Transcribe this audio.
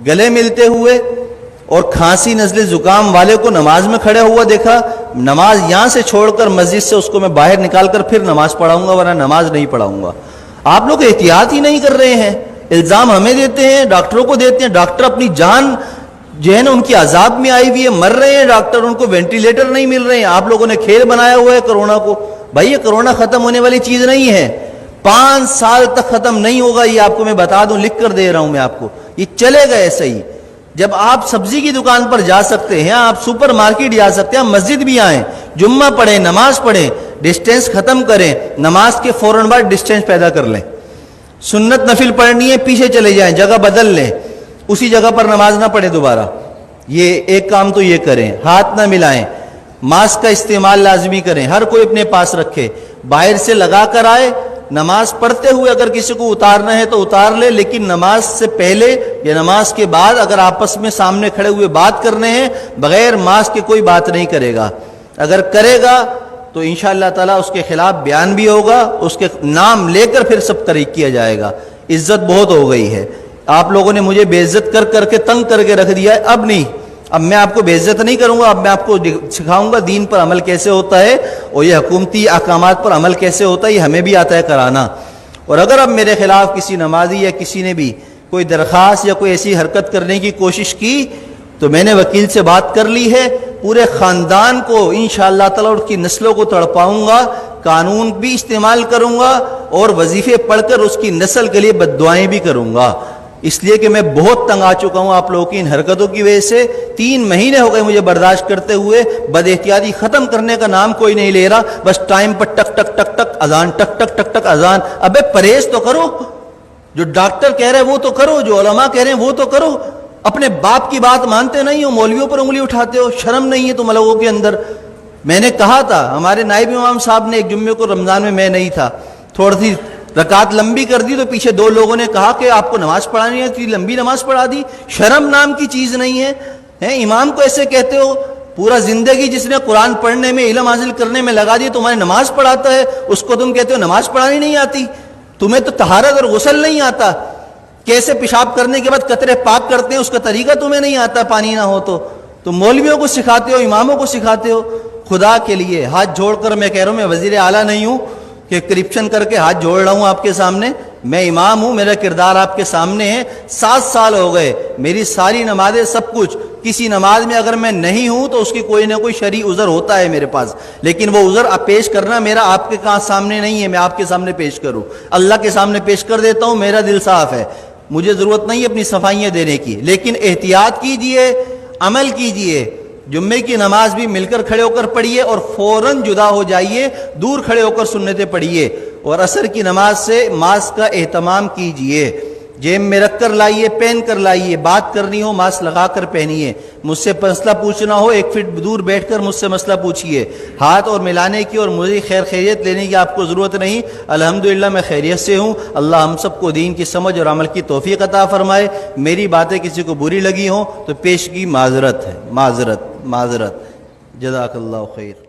गले मिलते हुए और खांसी नजले जुकाम वाले को नमाज में खड़े हुआ देखा, नमाज यहां से छोड़कर मस्जिद से उसको मैं बाहर निकाल कर फिर नमाज पढ़ाऊंगा, वरना नमाज नहीं पढ़ाऊंगा। आप लोग एहतियात ही नहीं कर रहे हैं, इल्जाम हमें देते हैं, डॉक्टरों को देते हैं। डॉक्टर अपनी जान जो है ना उनकी अजाब में आई हुई है, मर रहे हैं डॉक्टर, उनको वेंटिलेटर नहीं मिल रहे हैं। आप लोगों ने खेल बनाया हुआ है कोरोना को। भाई ये कोरोना खत्म होने वाली चीज नहीं है, 5 साल तक खत्म नहीं होगा, ये आपको मैं बता दूं, लिख कर दे रहा हूं मैं आपको, ये चलेगा ऐसे ही। जब आप सब्जी की दुकान पर जा सकते हैं, आप सुपर मार्केट जा सकते हैं, आप मस्जिद भी आए, जुम्मा पढ़ें, नमाज पढ़ें, डिस्टेंस खत्म करें, नमाज के फौरन बाद डिस्टेंस पैदा कर लें। सुन्नत नफिल पढ़नी है, पीछे चले जाएं, जगह बदल लें, उसी जगह पर नमाज ना पढ़े दोबारा। ये एक काम तो ये करें, हाथ ना मिलाएं, मास्क का इस्तेमाल लाजमी करें, हर कोई अपने पास रखे, बाहर से लगा कर आए। नमाज पढ़ते हुए अगर किसी को उतारना है तो उतार ले, लेकिन नमाज से पहले या नमाज के बाद अगर आपस में सामने खड़े हुए बात करने हैं, बगैर मास्क के कोई बात नहीं करेगा। अगर करेगा तो इंशाअल्लाह ताला उसके खिलाफ बयान भी होगा, उसके नाम लेकर फिर सब तरीक किया जाएगा। इज्जत बहुत हो गई है, आप लोगों ने मुझे बेइज्जत कर करके तंग करके रख दिया है। अब नहीं, अब मैं आपको बेइज्जत नहीं करूंगा, अब मैं आपको सिखाऊंगा दीन पर अमल कैसे होता है और ये हुकूमती अहकामात पर अमल कैसे होता है, ये हमें भी आता है कराना। और अगर अब मेरे खिलाफ किसी नमाजी या किसी ने भी कोई दरख्वास्त या कोई ऐसी हरकत करने की कोशिश की तो मैंने वकील से बात कर ली है, पूरे खानदान को इंशाअल्लाह ताला उसकी नस्लों को तड़पाऊंगा, कानून भी इस्तेमाल करूंगा और वजीफे पढ़कर उसकी नस्ल के लिए बद्दुआएं भी करूंगा। इसलिए कि मैं बहुत तंग आ चुका हूं आप लोगों की इन हरकतों की वजह से। 3 महीने हो गए मुझे बर्दाश्त करते हुए, बदएहतियाती खत्म करने का नाम कोई नहीं ले रहा, बस टाइम पर टक टक टक टक अजान, टक टक टक टक अजान। अबे परहेज तो करो, जो डॉक्टर कह रहे हैं वो तो करो, जो उलमा कह रहे हैं वो तो करो। अपने बाप की बात मानते नहीं हो, मौलवियों पर उंगली उठाते हो, शर्म नहीं है तुम लोगों के अंदर। मैंने कहा था, हमारे नायब इमाम साहब ने एक जुम्मे को, रमजान में मैं नहीं था, थोड़ी सी रकात लंबी कर दी तो पीछे 2 लोगों ने कहा कि आपको नमाज पढ़ानी है, तो लंबी नमाज पढ़ा दी। शर्म नाम की चीज नहीं है, इमाम को ऐसे कहते हो? पूरा जिंदगी जिसने कुरान पढ़ने में, इल्म हासिल करने में लगा दी, तुम्हारे नमाज पढ़ाता है, उसको तुम कहते हो नमाज पढ़ानी नहीं आती? तुम्हें तो तहारत और गुस्ल नहीं आता, कैसे पेशाब करने के बाद कतरे पाक करते हैं उसका तरीका तुम्हें नहीं आता, पानी ना हो तो। तुम मौलवियों को सिखाते हो, इमामों को सिखाते हो। खुदा के लिए हाथ जोड़कर मैं कह रहा हूं, मैं वजीर आला नहीं हूं कि करप्शन करके हाथ जोड़ रहा हूं आपके सामने। मैं इमाम हूं, मेरा किरदार आपके सामने है। 7 साल हो गए, मेरी सारी नमाजें, सब कुछ, किसी नमाज में अगर मैं नहीं हूं तो उसकी कोई ना कोई शरई उज़र होता है मेरे पास, लेकिन वो उज़र पेश करना मेरा आपके सामने नहीं है, मैं आपके सामने पेश करूं, अल्लाह के सामने पेश कर देता हूं। मेरा दिल साफ है, मुझे जरूरत नहीं है अपनी सफाइयां देने की, लेकिन एहतियात कीजिए, अमल कीजिए। जुम्मे की नमाज भी मिलकर खड़े होकर पढ़िए और फौरन जुदा हो जाइए, दूर खड़े होकर सुन्नतें पढ़िए। और असर की नमाज से मास्क का एहतमाम कीजिए, जेब में रख कर लाइए, पहन कर लाइए, बात करनी हो मास्क लगा कर पहनिए, मुझसे मसला पूछना हो 1 फीट दूर बैठकर मुझसे मसला पूछिए। हाथ और मिलाने की और मुझे खैर खैरियत लेने की आपको ज़रूरत नहीं, अल्हम्दुलिल्लाह मैं खैरियत से हूँ। अल्लाह हम सबको दीन की समझ और अमल की तौफीक अता फरमाए। मेरी बातें किसी को बुरी लगी हों तो पेश की माजरत है, माजरत माजरत। जज़ाकल्लाहु खैर।